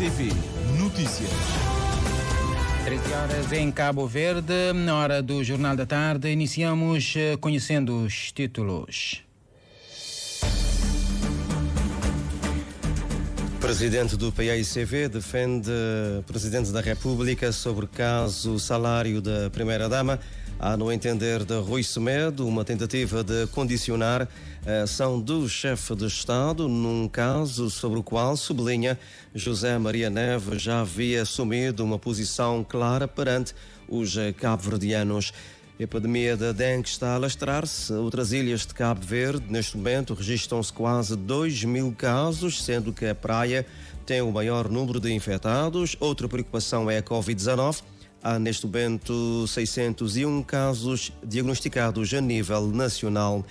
PAI-CV Notícias. 13 horas em Cabo Verde, na hora do Jornal da Tarde. Iniciamos conhecendo os títulos. Presidente do PAI-CV defende Presidente da República sobre caso salário da Primeira-Dama. Há, no entender de Rui Semedo, uma tentativa de condicionar a ação do chefe de Estado num caso sobre o qual, sublinha, José Maria Neves já havia assumido uma posição clara perante os cabo-verdianos. A epidemia da dengue está a alastrar-se. Outras ilhas de Cabo Verde, neste momento, registram-se quase 2.000 casos, sendo que a praia tem o maior número de infectados. Outra preocupação é a Covid-19. Há, neste momento, 601 casos diagnosticados a nível nacional.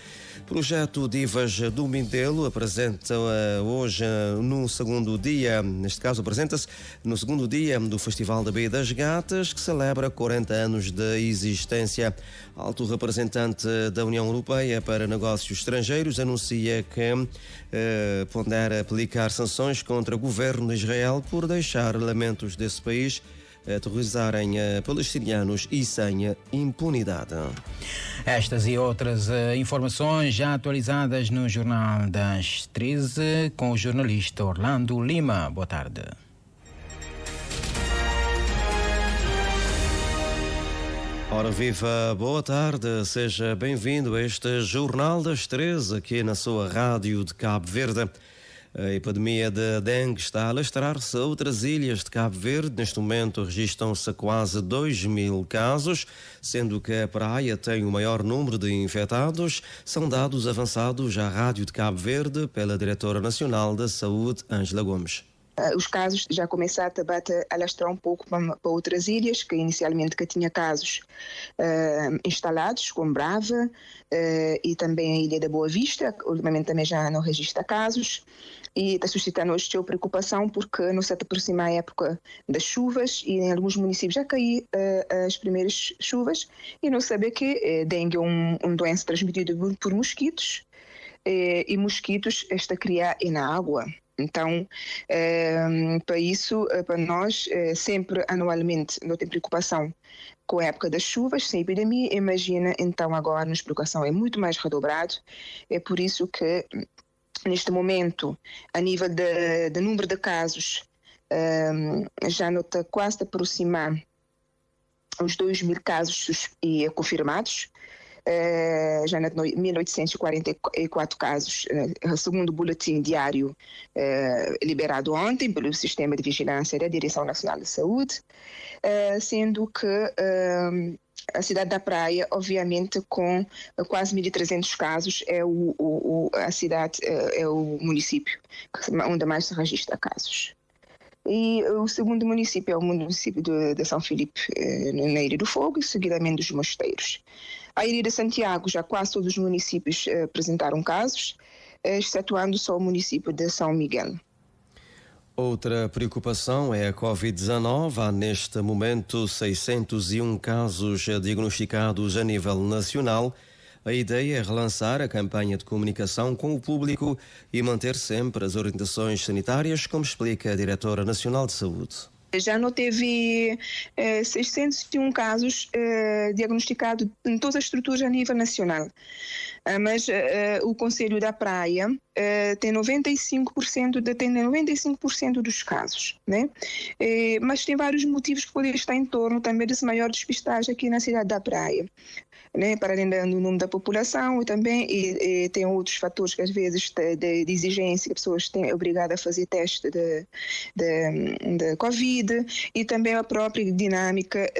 Projeto Divas do Mindelo apresenta hoje no segundo dia, neste caso apresenta-se no segundo dia do Festival da Baía das Gatas, que celebra 40 anos de existência. Alto representante da União Europeia para Negócios Estrangeiros anuncia que pondera aplicar sanções contra o governo de Israel por deixar elementos desse país aterrorizarem palestinianos e sem impunidade. Estas e outras informações já atualizadas no Jornal das 13 com o jornalista Orlando Lima. Boa tarde. Ora viva, boa tarde, seja bem-vindo a este Jornal das 13 aqui na sua rádio de Cabo Verde. A epidemia de dengue está a alastrar-se a outras ilhas de Cabo Verde. Neste momento registram-se quase 2.000 casos, sendo que a praia tem o maior número de infectados. São dados avançados à Rádio de Cabo Verde pela Diretora Nacional da Saúde, Ângela Gomes. Os casos já começaram a alastrar um pouco para outras ilhas, que inicialmente que tinha casos instalados, como Brava e também a Ilha da Boa Vista, que ultimamente também já não registra casos. E está suscitando hoje a preocupação porque não se aproxima a época das chuvas e em alguns municípios já caíram as primeiras chuvas e não saber que dengue é uma doença transmitida por mosquitos e mosquitos esta criar na água. Então, para isso, para nós, sempre anualmente não tem preocupação com a época das chuvas, sem epidemia. Imagina, então agora a nossa preocupação é muito mais redobrado. É por isso que neste momento, a nível de número de casos, já não está quase a aproximar os 2.000 casos confirmados, já na 1.844 casos, segundo o boletim diário liberado ontem pelo Sistema de Vigilância da Direção Nacional de Saúde, sendo que a cidade da Praia, obviamente, com quase 1.300 casos, é a cidade, é o município onde mais se registra casos. E o segundo município é o município de São Filipe, na Ilha do Fogo, e seguidamente dos Mosteiros. A Ilha de Santiago, já quase todos os municípios apresentaram casos, excetuando só o município de São Miguel. Outra preocupação é a Covid-19. Há neste momento 601 casos diagnosticados a nível nacional. A ideia é relançar a campanha de comunicação com o público e manter sempre as orientações sanitárias, como explica a Diretora Nacional de Saúde. Já não teve 601 casos diagnosticados em todas as estruturas a nível nacional. Mas o Conselho da Praia tem 95% dos casos, né? Mas tem vários motivos que podem estar em torno também desse maior despistagem aqui na cidade da Praia. Né, para além do número da população e também tem outros fatores que às vezes de exigência, que as pessoas têm obrigadas a fazer teste de Covid e também a própria dinâmica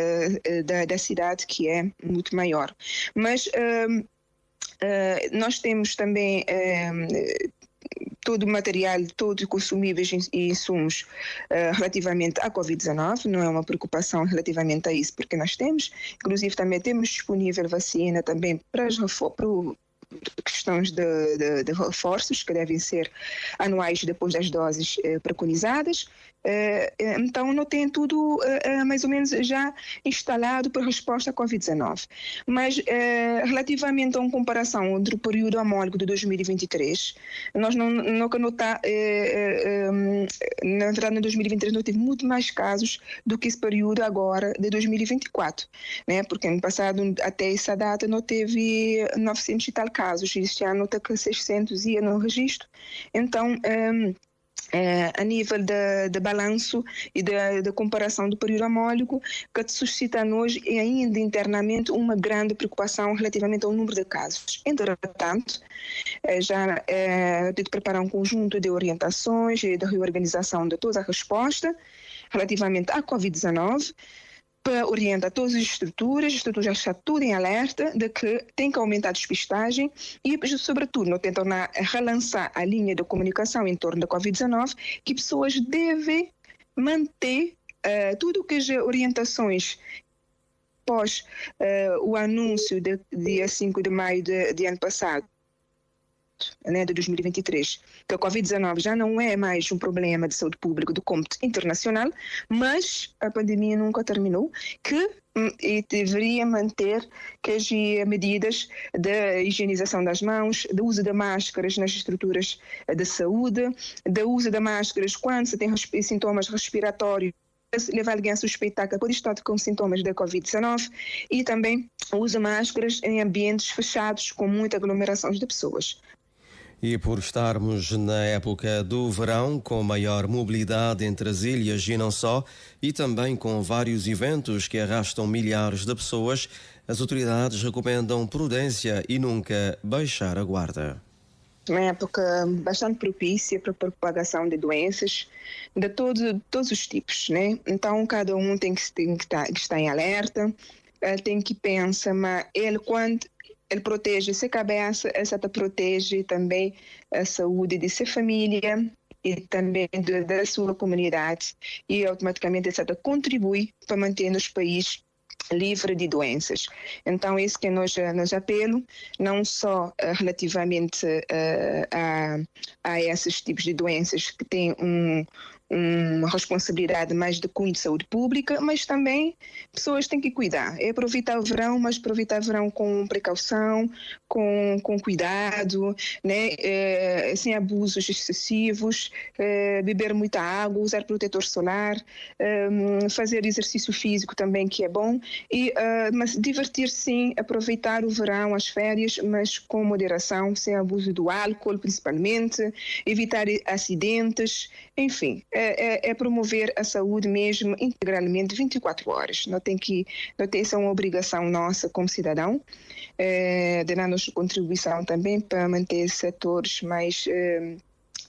da cidade, que é muito maior. Mas nós temos também todo o material, todos os consumíveis e insumos relativamente à Covid-19, não é uma preocupação relativamente a isso, porque nós temos, inclusive também temos disponível vacina também para questões de reforços que devem ser anuais depois das doses preconizadas. Então, não tem tudo mais ou menos já instalado para resposta à Covid-19. Mas, relativamente a uma comparação entre o período homólogo de 2023, nós não que notar, na verdade, em 2023 não teve muito mais casos do que esse período agora de 2024, né? Porque ano passado, até essa data, não teve 900 e tal casos, este ano está com 600 ia no registro. Então, a nível de balanço e de comparação do período homólogo, que suscita hoje e ainda internamente uma grande preocupação relativamente ao número de casos. Entretanto, já tem de preparar um conjunto de orientações e de reorganização de toda a resposta relativamente à Covid-19, para orientar todas as estruturas já está tudo em alerta de que tem que aumentar a despistagem e, sobretudo, não tem tornar a relançar a linha de comunicação em torno da Covid-19, que pessoas devem manter tudo o que as orientações após o anúncio de dia 5 de maio de ano passado, né, de 2023, que a Covid-19 já não é mais um problema de saúde pública do cômputo internacional, mas a pandemia nunca terminou, e deveria manter que as medidas de higienização das mãos, do uso de máscaras nas estruturas de saúde, do uso de máscaras quando se tem sintomas respiratórios, levar alguém a suspeitar que pode estar com sintomas da Covid-19, e também o uso de máscaras em ambientes fechados com muita aglomeração de pessoas. E por estarmos na época do verão, com maior mobilidade entre as ilhas e não só, e também com vários eventos que arrastam milhares de pessoas, as autoridades recomendam prudência e nunca baixar a guarda. Uma época bastante propícia para a propagação de doenças de todos os tipos, né? Então, cada um tem que estar em alerta, tem que pensar, mas quando ele protege sua cabeça, essa protege também a saúde de sua família e também da sua comunidade, e automaticamente essa contribui para manter os países livre de doenças. Então, esse que é nosso apelo, não só relativamente a esses tipos de doenças que têm uma responsabilidade mais de cunho de saúde pública, mas também pessoas têm que cuidar. É aproveitar o verão, mas aproveitar o verão com precaução, com cuidado, né? Sem abusos excessivos, beber muita água, usar protetor solar, fazer exercício físico também, que é bom, mas divertir sim, aproveitar o verão, as férias, mas com moderação, sem abuso do álcool principalmente, evitar acidentes, enfim, é promover a saúde mesmo integralmente 24 horas. Essa é uma obrigação nossa como cidadão, de dar nossa contribuição também para manter setores mais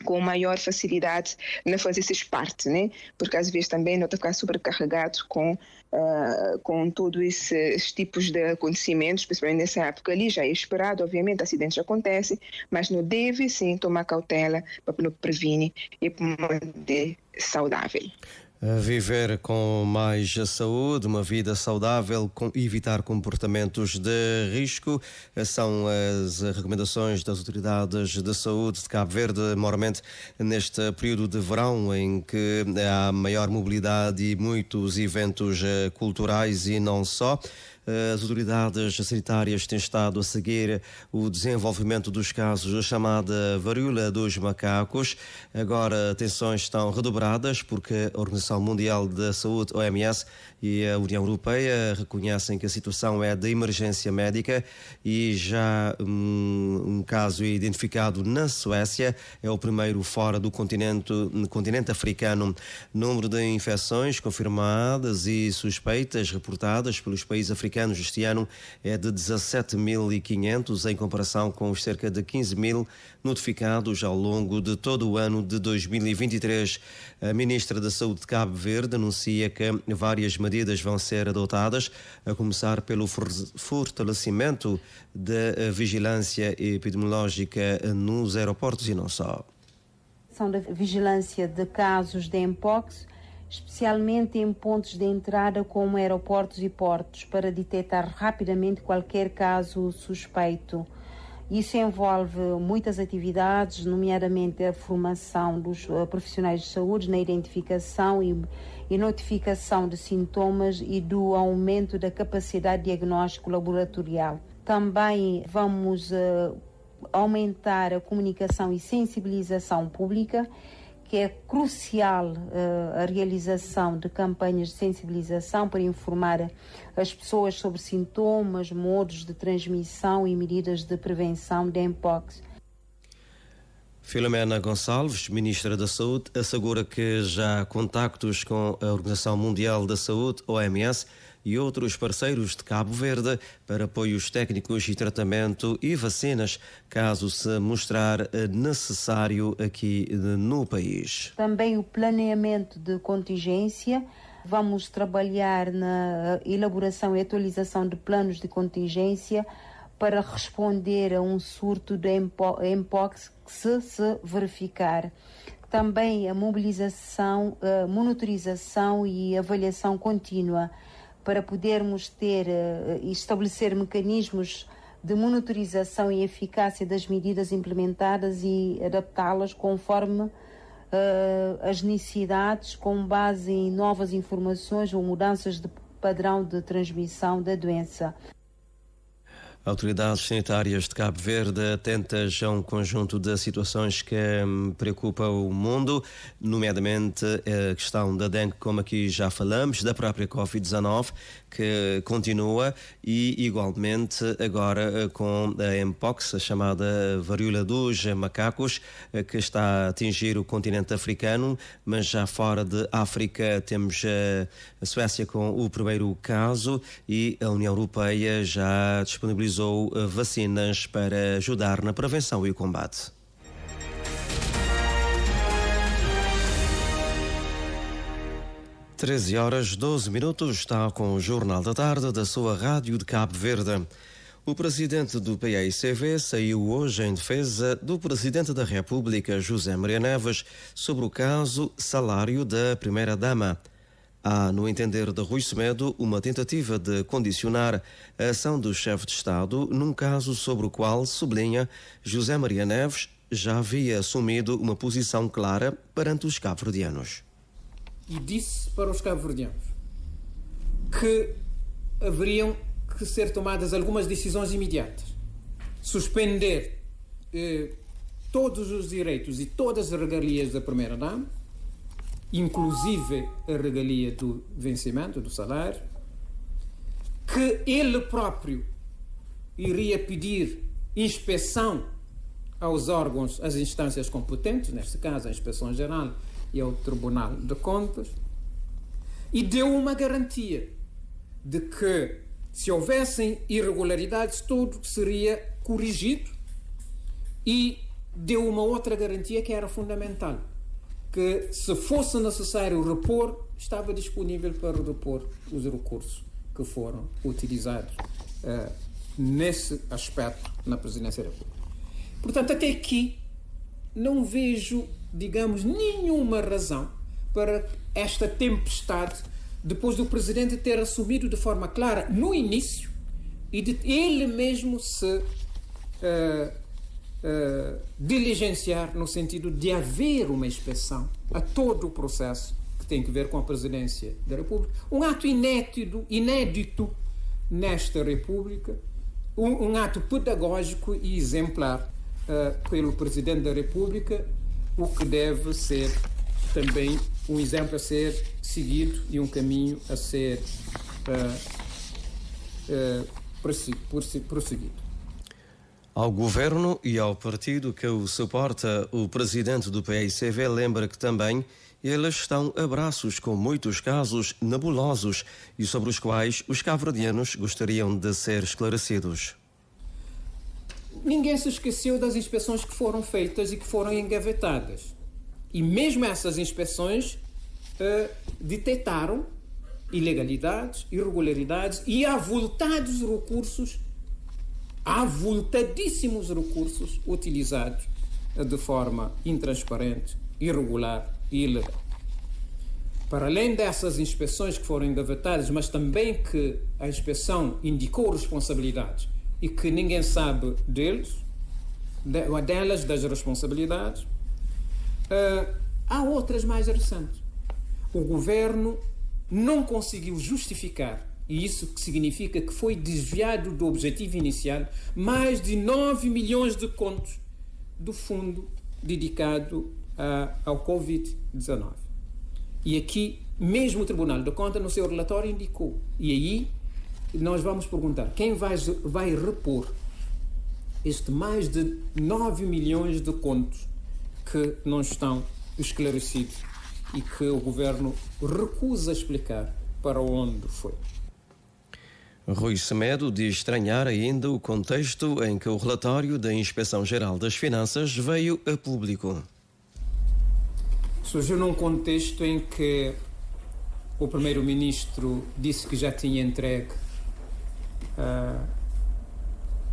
com maior facilidade na fazer essas partes, né? Porque às vezes também não está ficar sobrecarregado com todos esses tipos de acontecimentos, principalmente nessa época ali, já é esperado, obviamente, acidentes acontecem, mas não deve sim tomar cautela para prevenir e para manter saudável. Viver com mais saúde, uma vida saudável, evitar comportamentos de risco, são as recomendações das autoridades de saúde de Cabo Verde, mormente neste período de verão em que há maior mobilidade e muitos eventos culturais e não só. As autoridades sanitárias têm estado a seguir o desenvolvimento dos casos da chamada varíola dos macacos. Agora, atenções estão redobradas porque a Organização Mundial da Saúde, OMS, e a União Europeia reconhecem que a situação é de emergência médica e já um caso identificado na Suécia, é o primeiro fora do continente africano. Número de infecções confirmadas e suspeitas reportadas pelos países africanos este ano é de 17.500 em comparação com os cerca de 15.000 notificados ao longo de todo o ano de 2023. A Ministra da Saúde de Cabo Verde anuncia que várias medidas vão ser adotadas, a começar pelo fortalecimento da vigilância epidemiológica nos aeroportos e não só. Da vigilância de casos de Mpox, especialmente em pontos de entrada como aeroportos e portos, para detectar rapidamente qualquer caso suspeito. Isso envolve muitas atividades, nomeadamente a formação dos profissionais de saúde na identificação e notificação de sintomas e do aumento da capacidade de diagnóstico laboratorial. Também vamos aumentar a comunicação e sensibilização pública, que é crucial a realização de campanhas de sensibilização para informar as pessoas sobre sintomas, modos de transmissão e medidas de prevenção de Mpox. Filomena Gonçalves, Ministra da Saúde, assegura que já há contactos com a Organização Mundial da Saúde, OMS, e outros parceiros de Cabo Verde para apoios técnicos e tratamento e vacinas, caso se mostrar necessário aqui no país. Também o planeamento de contingência. Vamos trabalhar na elaboração e atualização de planos de contingência para responder a um surto de Mpox que se verificar. Também a mobilização, a monitorização e avaliação contínua para podermos ter e estabelecer mecanismos de monitorização e eficácia das medidas implementadas e adaptá-las conforme as necessidades, com base em novas informações ou mudanças de padrão de transmissão da doença. Autoridades sanitárias de Cabo Verde atentas a um conjunto de situações que preocupam o mundo, nomeadamente a questão da dengue, como aqui já falamos, da própria Covid-19, que continua, e igualmente agora com a Mpox, a chamada varíola dos macacos, que está a atingir o continente africano, mas já fora de África temos a Suécia com o primeiro caso e a União Europeia já disponibilizou vacinas para ajudar na prevenção e o combate. Treze horas 12 minutos, está com o Jornal da Tarde da sua Rádio de Cabo Verde. O presidente do PAICV saiu hoje em defesa do presidente da República, José Maria Neves, sobre o caso salário da primeira-dama. Há, no entender de Rui Semedo, uma tentativa de condicionar a ação do chefe de Estado num caso sobre o qual, sublinha, José Maria Neves já havia assumido uma posição clara perante os cabo-verdianos. E disse para os cabo-verdianos que haveriam que ser tomadas algumas decisões imediatas. Suspender todos os direitos e todas as regalias da primeira-dama, inclusive a regalia do vencimento do salário, que ele próprio iria pedir inspeção aos órgãos, às instâncias competentes, neste caso a Inspeção Geral e ao Tribunal de Contas, e deu uma garantia de que, se houvessem irregularidades, tudo seria corrigido, e deu uma outra garantia que era fundamental, que, se fosse necessário repor, estava disponível para repor os recursos que foram utilizados nesse aspecto na Presidência da República. Portanto, até aqui não vejo, digamos, nenhuma razão para esta tempestade, depois do Presidente ter assumido de forma clara no início e de ele mesmo se diligenciar no sentido de haver uma inspeção a todo o processo que tem que ver com a Presidência da República. Um ato inédito nesta República, um ato pedagógico e exemplar pelo Presidente da República, o que deve ser também um exemplo a ser seguido e um caminho a ser prosseguido. Ao governo e ao partido que o suporta, o presidente do PAICV lembra que também eles estão a braços com muitos casos nebulosos e sobre os quais os cabo-verdianos gostariam de ser esclarecidos. Ninguém se esqueceu das inspeções que foram feitas e que foram engavetadas. E mesmo essas inspeções detectaram ilegalidades, irregularidades e avultadíssimos recursos utilizados de forma intransparente, irregular e ilegal. Para além dessas inspeções que foram engavetadas, mas também que a inspeção indicou responsabilidades e que ninguém sabe deles, delas, das responsabilidades. Há outras mais recentes. O governo não conseguiu justificar, e isso significa que foi desviado do objetivo inicial, mais de 9 milhões de contos do fundo dedicado ao Covid-19. E aqui, mesmo o Tribunal de Contas, no seu relatório, indicou. E aí, nós vamos perguntar, quem vai repor este mais de 9 milhões de contos que não estão esclarecidos e que o governo recusa explicar para onde foi? Rui Semedo diz estranhar ainda o contexto em que o relatório da Inspeção-Geral das Finanças veio a público. Surgiu num contexto em que o primeiro-ministro disse que já tinha entregue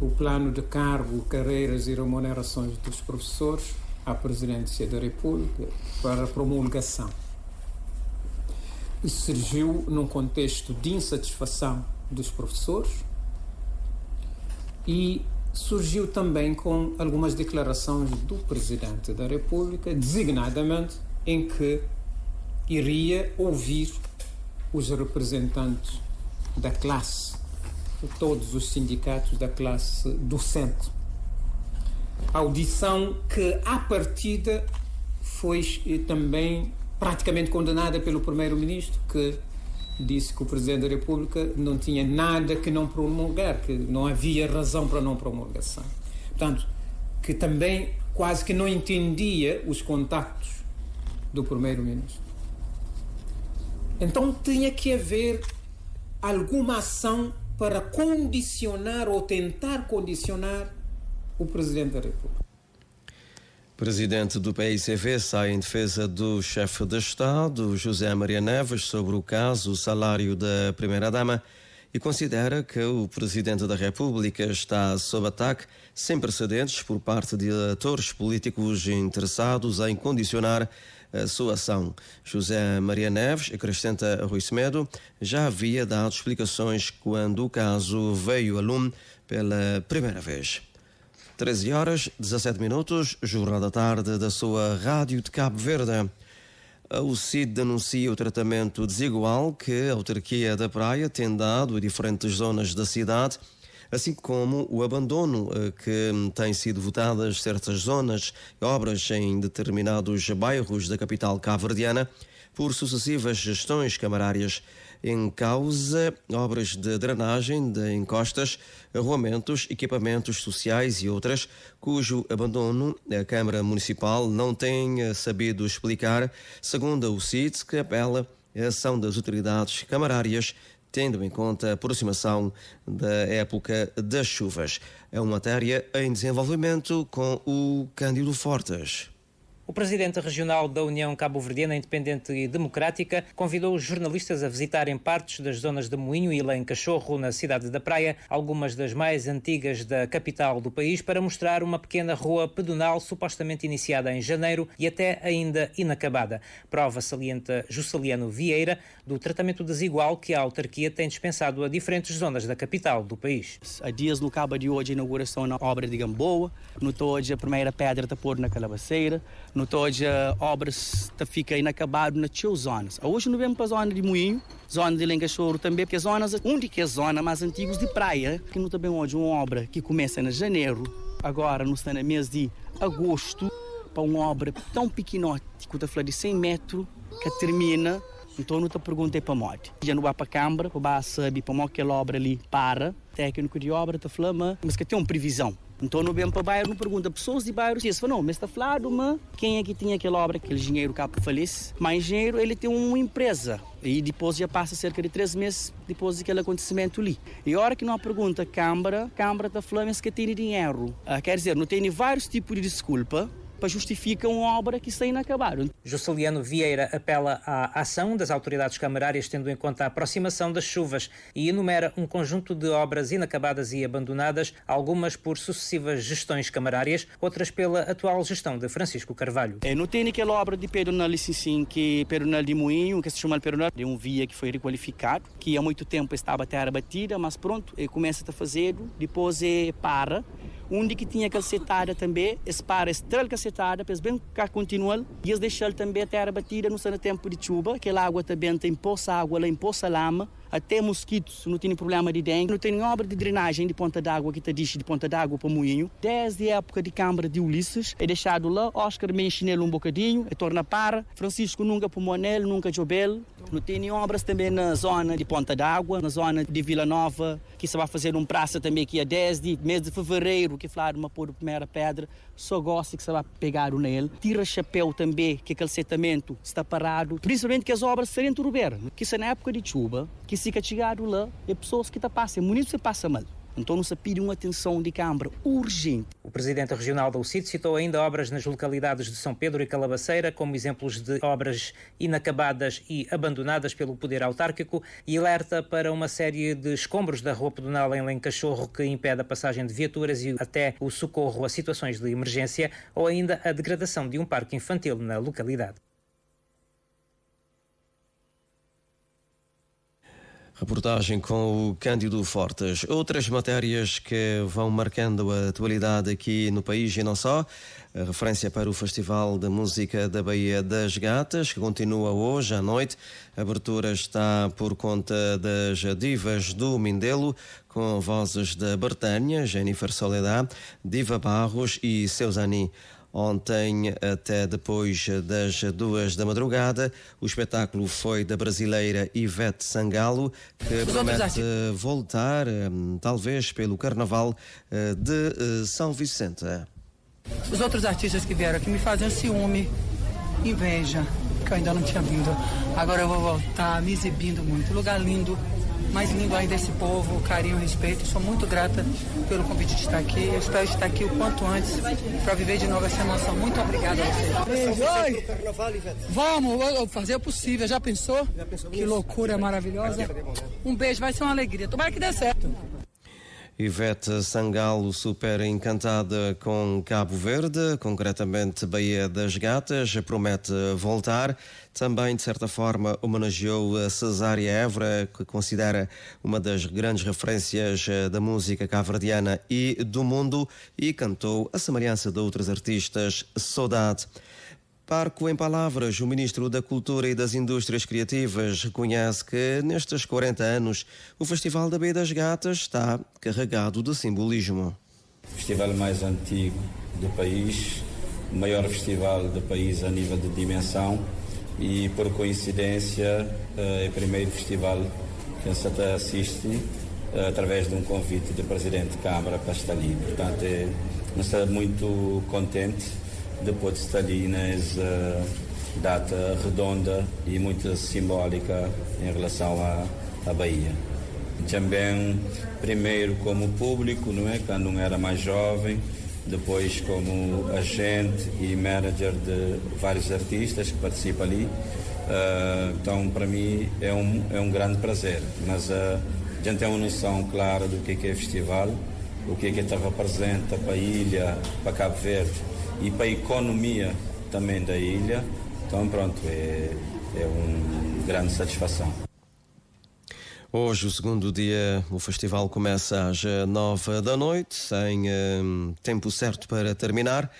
o plano de cargo, carreiras e remunerações dos professores à Presidência da República para promulgação. Isso surgiu num contexto de insatisfação dos professores e surgiu também com algumas declarações do Presidente da República, designadamente em que iria ouvir os representantes da classe, todos os sindicatos da classe docente. Audição que, à partida, foi também praticamente condenada pelo Primeiro-Ministro, que disse que o Presidente da República não tinha nada que não promulgar, que não havia razão para não promulgação. Portanto, que também quase que não entendia os contactos do Primeiro-Ministro. Então tinha que haver alguma ação para condicionar ou tentar condicionar o Presidente da República. Presidente do PICV sai em defesa do chefe de Estado, José Maria Neves, sobre o caso salário da Primeira-Dama e considera que o Presidente da República está sob ataque sem precedentes por parte de atores políticos interessados em condicionar a sua ação. José Maria Neves, acrescenta Rui Semedo, já havia dado explicações quando o caso veio a lume pela primeira vez. 13h17, Jornal da Tarde da sua Rádio de Cabo Verde. A UCID denuncia o tratamento desigual que a autarquia da Praia tem dado a diferentes zonas da cidade, assim como o abandono que têm sido votadas certas zonas e obras em determinados bairros da capital cabo-verdiana por sucessivas gestões camarárias. Em causa, obras de drenagem de encostas, arruamentos, equipamentos sociais e outras, cujo abandono a Câmara Municipal não tem sabido explicar, segundo a UCID, que apela à ação das autoridades camarárias, tendo em conta a aproximação da época das chuvas. É uma matéria em desenvolvimento com o Cândido Fortes. O presidente regional da União Cabo-Verdiana Independente e Democrática convidou os jornalistas a visitarem partes das zonas de Moinho e Ilém Cachorro, na cidade da Praia, algumas das mais antigas da capital do país, para mostrar uma pequena rua pedonal supostamente iniciada em janeiro e até ainda inacabada. Prova, salienta Jusceliano Vieira, do tratamento desigual que a autarquia tem dispensado a diferentes zonas da capital do país. Há dias no cabo de hoje a inauguração na obra de Gamboa, no hoje a primeira pedra está pôr na Calabaceira, no hoje a obras fica inacabado nas tio zonas. Hoje não vemos para a zona de Moinho, zona de Lencachoro também, porque zonas onde que é a zona mais antiga de praia, que não também hoje uma obra que começa em janeiro, agora não está no mês de agosto, para uma obra tão pequenote, que está falando de 100 metros, que termina. Então não te perguntei para onde. Já não vai para a Câmara, para saber para onde aquela obra ali para. Técnico de obra está falando, mas que tem uma previsão. Então não vem para o bairro, não pergunta pessoas de bairro, diz, não, mas está falando, mas quem é que tinha aquela obra, aquele engenheiro que falece? Mas engenheiro, ele tem uma empresa. E depois já passa cerca de 3 meses depois daquele acontecimento ali. E a hora que não pergunta a Câmara está falando, mas que tem dinheiro. Quer dizer, não tem vários tipos de desculpa para justificar uma obra que está inacabada. Jusceliano Vieira apela à ação das autoridades camarárias, tendo em conta a aproximação das chuvas, e enumera um conjunto de obras inacabadas e abandonadas, algumas por sucessivas gestões camarárias, outras pela atual gestão de Francisco Carvalho. Não tem aquela obra de pedonal, sim, que pedonal de Moinho, que se chama pedonal, de um via que foi requalificado, que há muito tempo estava terra batida, mas pronto, começa a fazer, depois para. onde que tinha calcetada também, para estrela calcetada, para bem cá continuar, e eles deixaram também a terra batida no tempo de chuva, aquela água também tem poça água, lá em poça lama, até mosquitos, não tem problema de dengue, não tem obra de drenagem de ponta d'água que está de ponta d'água para o moinho. Desde a época de Câmara de Ulisses, é deixado lá, Oscar mexe nele um bocadinho, e torna para, Francisco nunca Pumonel, nunca Jobel, não tem obras também na zona de ponta d'água, na zona de Vila Nova, que se vai fazer um praça também aqui a 10 de mês de fevereiro, que falaram uma pôr a primeira pedra, só gosta que se vai pegar nele. Tira chapéu também, que aquele setamento está parado, principalmente que as obras serem turber, que se na época de chuva, que se chegado lá, é pessoas que passam, muitos se passa mal. Então não se pede uma atenção de Câmara urgente. O presidente regional da UCIT citou ainda obras nas localidades de São Pedro e Calabaceira como exemplos de obras inacabadas e abandonadas pelo poder autárquico e alerta para uma série de escombros da Rua Pedonal em Lencachorro que impede a passagem de viaturas e até o socorro a situações de emergência ou ainda a degradação de um parque infantil na localidade. Reportagem com o Cândido Fortes. Outras matérias que vão marcando a atualidade aqui no país e não só. A referência para o Festival de Música da Baía das Gatas, que continua hoje à noite. A abertura está por conta das divas do Mindelo, com vozes da Bertânia, Jennifer Soledad, Diva Barros e Seusani. Ontem, até depois das 2 da madrugada, o espetáculo foi da brasileira Ivete Sangalo, que promete voltar, talvez pelo Carnaval de São Vicente. Os outros artistas que vieram aqui me fazem ciúme, inveja, que eu ainda não tinha vindo. Agora eu vou voltar me exibindo muito. Lugar lindo, mais lindo ainda esse povo, carinho, respeito. Sou muito grata pelo convite de estar aqui. Eu espero estar aqui o quanto antes para viver de novo essa emoção. Muito obrigada a vocês. Oi! Vamos fazer o possível. Já pensou? Que loucura maravilhosa. Um beijo, vai ser uma alegria. Tomara que dê certo. Ivete Sangalo, super encantada com Cabo Verde, concretamente Baía das Gatas, promete voltar. Também, de certa forma, homenageou a Cesária Évora, que considera uma das grandes referências da música cabo-verdiana e do mundo, e cantou, a semelhança de outros artistas, Saudade. Parco em palavras, o Ministro da Cultura e das Indústrias Criativas reconhece que, nestes 40 anos, o Festival da Baía das Gatas está carregado de simbolismo. O festival mais antigo do país, o maior festival do país a nível de dimensão e, por coincidência, é o primeiro festival que se assiste através de um convite do Presidente de Câmara para estar ali. Portanto, nós estamos muito contentes depois de estar ali nessa data redonda e muito simbólica em relação à Bahia. Também, primeiro como público, não é? Quando não era mais jovem, depois como agente e manager de vários artistas que participam ali. Então, para mim, é um grande prazer. Mas a gente tem uma noção clara do que é festival, o que representa para a ilha, para Cabo Verde e para a economia também da ilha. Então, pronto, é uma grande satisfação. Hoje, o segundo dia, o festival começa às 9 da noite, sem tempo certo para terminar,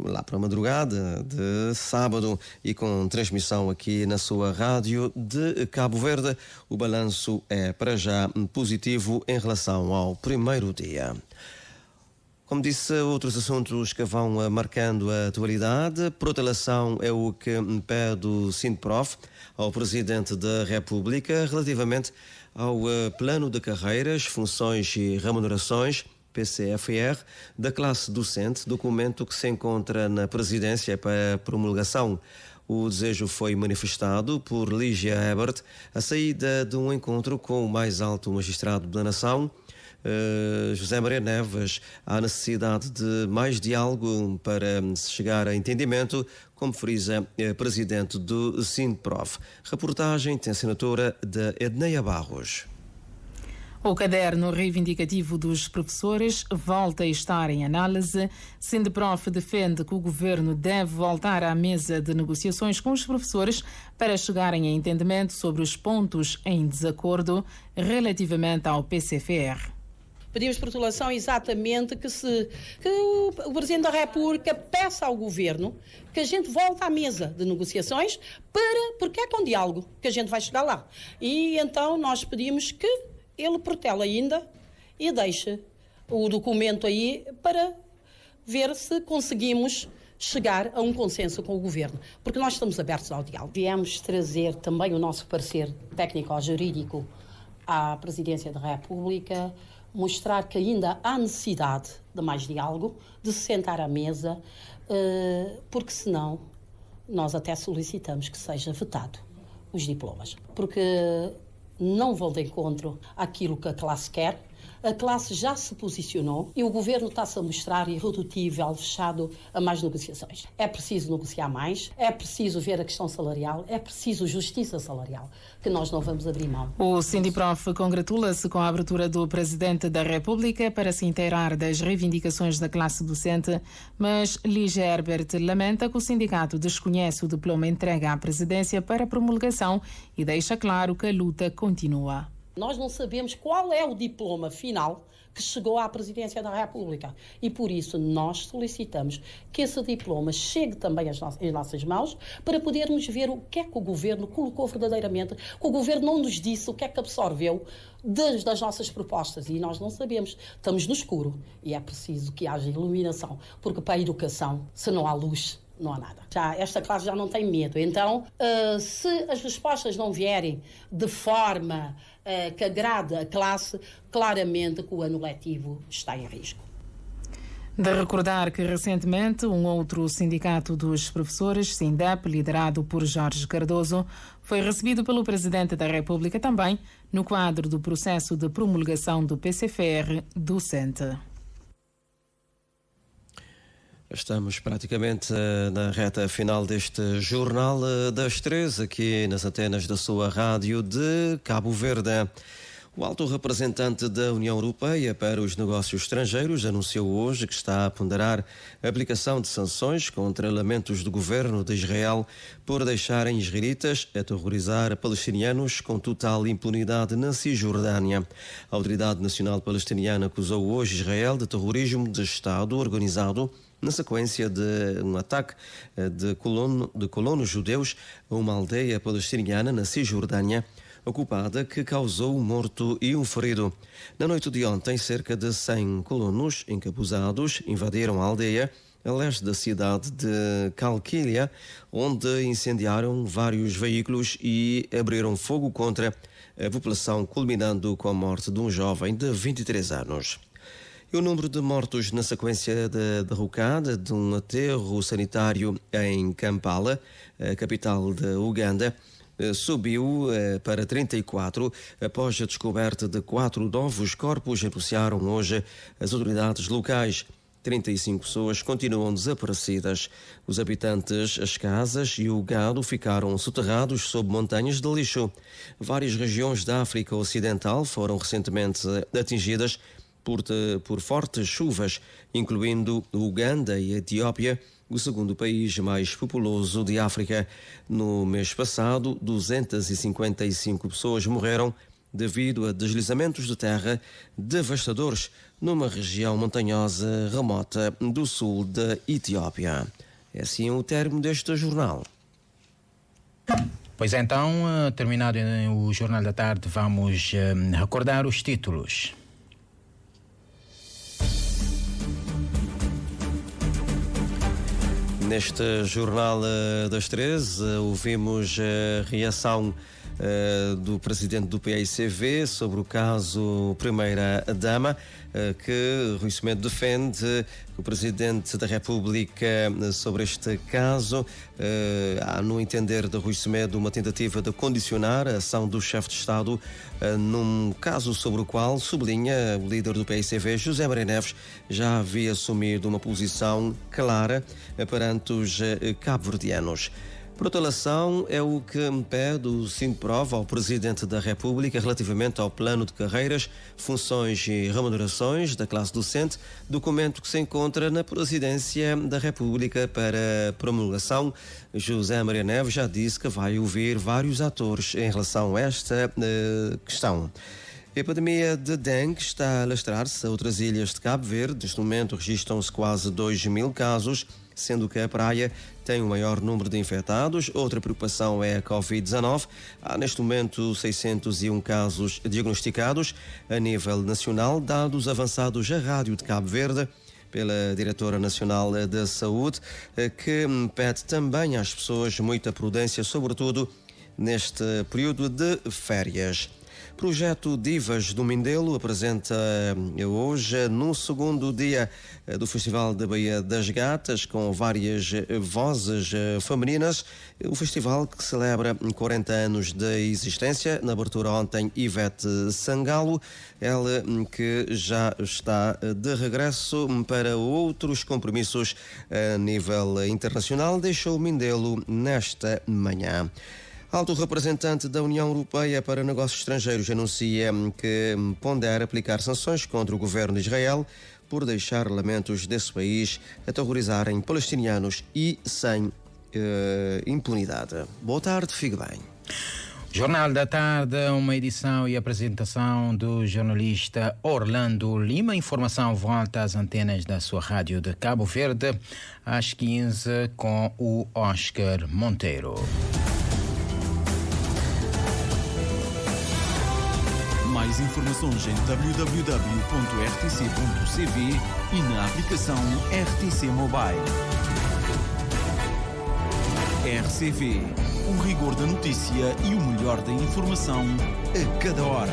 lá para a madrugada de sábado, e com transmissão aqui na sua rádio de Cabo Verde. O balanço é, para já, positivo em relação ao primeiro dia. Como disse, outros assuntos que vão marcando a atualidade. Protelação é o que pede o SINDPROF ao Presidente da República relativamente ao Plano de Carreiras, Funções e Remunerações, PCFR, da classe docente, documento que se encontra na Presidência para promulgação. O desejo foi manifestado por Lígia Ebert à saída de um encontro com o mais alto magistrado da nação, José Maria Neves. Há necessidade de mais diálogo para se chegar a entendimento, como frisa a presidente do SINDPROF. Reportagem tem assinatura de Edneia Barros. O caderno reivindicativo dos professores volta a estar em análise. SINDPROF defende que o governo deve voltar à mesa de negociações com os professores para chegarem a entendimento sobre os pontos em desacordo relativamente ao PCFR. Pedimos protelação exatamente que o Presidente da República peça ao Governo que a gente volte à mesa de negociações porque é com diálogo que a gente vai chegar lá. E então nós pedimos que ele protele ainda e deixe o documento aí para ver se conseguimos chegar a um consenso com o Governo, porque nós estamos abertos ao diálogo. Viemos trazer também o nosso parecer técnico-jurídico à Presidência da República, mostrar que ainda há necessidade de mais diálogo, de se sentar à mesa, porque senão nós até solicitamos que seja vetado os diplomas, porque não vão de encontro àquilo que a classe quer. A classe já se posicionou e o Governo está-se a mostrar irredutível, fechado a mais negociações. É preciso negociar mais, é preciso ver a questão salarial, é preciso justiça salarial, que nós não vamos abrir mão. O Sindiprof congratula-se com a abertura do Presidente da República para se inteirar das reivindicações da classe docente, mas Lígia Herbert lamenta que o sindicato desconhece o diploma entregue à Presidência para promulgação e deixa claro que a luta continua. Nós não sabemos qual é o diploma final que chegou à Presidência da República e, por isso, nós solicitamos que esse diploma chegue também às nossas mãos para podermos ver o que é que o Governo colocou verdadeiramente, que o Governo não nos disse o que é que absorveu das nossas propostas e nós não sabemos. Estamos no escuro e é preciso que haja iluminação, porque para a educação, se não há luz, não há nada. Esta classe já não tem medo. Então, se as respostas não vierem de forma que agrade a classe, claramente que o ano letivo está em risco. De recordar que recentemente um outro sindicato dos professores, SINDEP, liderado por Jorge Cardoso, foi recebido pelo Presidente da República também no quadro do processo de promulgação do PCFR docente. Estamos praticamente na reta final deste Jornal das 13, aqui nas antenas da sua rádio de Cabo Verde. O alto representante da União Europeia para os negócios estrangeiros anunciou hoje que está a ponderar a aplicação de sanções contra elementos do governo de Israel por deixarem israelitas aterrorizar palestinianos com total impunidade na Cisjordânia. A Autoridade Nacional Palestiniana acusou hoje Israel de terrorismo de Estado organizado na sequência de um ataque de colonos judeus a uma aldeia palestiniana na Cisjordânia ocupada que causou um morto e um ferido. Na noite de ontem, cerca de 100 colonos encapuzados invadiram a aldeia a leste da cidade de Calquilha, onde incendiaram vários veículos e abriram fogo contra a população, culminando com a morte de um jovem de 23 anos. E o número de mortos na sequência da derrocada de um aterro sanitário em Kampala, a capital da Uganda, subiu para 34 após a descoberta de 4 novos corpos, anunciaram hoje as autoridades locais. 35 pessoas continuam desaparecidas. Os habitantes, as casas e o gado ficaram soterrados sob montanhas de lixo. Várias regiões da África Ocidental foram recentemente atingidas por fortes chuvas, incluindo Uganda e Etiópia, o segundo país mais populoso de África. No mês passado, 255 pessoas morreram devido a deslizamentos de terra devastadores numa região montanhosa remota do sul da Etiópia. É assim o término deste jornal. Pois então, terminado o Jornal da Tarde, vamos recordar os títulos. Neste Jornal das 13, ouvimos a reação do presidente do PAICV sobre o caso Primeira-Dama, que Rui Semedo defende que o presidente da República sobre este caso. Há, no entender de Rui Semedo, uma tentativa de condicionar a ação do chefe de Estado num caso sobre o qual, sublinha o líder do PAICV, José Maria Neves, já havia assumido uma posição clara perante os cabo-verdianos. Protelação é o que pede o Sindiprof ao Presidente da República relativamente ao plano de carreiras, funções e remunerações da classe docente, documento que se encontra na Presidência da República para promulgação. José Maria Neves já disse que vai ouvir vários atores em relação a esta questão. A epidemia de dengue está a alastrar-se a outras ilhas de Cabo Verde. Neste momento registram-se quase 2.000 casos, sendo que a praia tem o maior número de infectados. Outra preocupação é a Covid-19. Há neste momento 601 casos diagnosticados a nível nacional, dados avançados à Rádio de Cabo Verde pela Diretora Nacional da Saúde, que pede também às pessoas muita prudência, sobretudo neste período de férias. Projeto Divas do Mindelo apresenta hoje, no segundo dia do Festival da Baía das Gatas, com várias vozes femininas, o festival que celebra 40 anos de existência. Na abertura ontem, Ivete Sangalo, ela que já está de regresso para outros compromissos a nível internacional, deixou o Mindelo nesta manhã. Alto representante da União Europeia para Negócios Estrangeiros anuncia que pondera aplicar sanções contra o governo de Israel por deixar elementos desse país aterrorizarem palestinianos e sem impunidade. Boa tarde, fique bem. Jornal da Tarde, uma edição e apresentação do jornalista Orlando Lima. Informação volta às antenas da sua rádio de Cabo Verde às 15 com o Oscar Monteiro. Mais informações em www.rtc.cv e na aplicação RTC Mobile. RCV, o rigor da notícia e o melhor da informação a cada hora.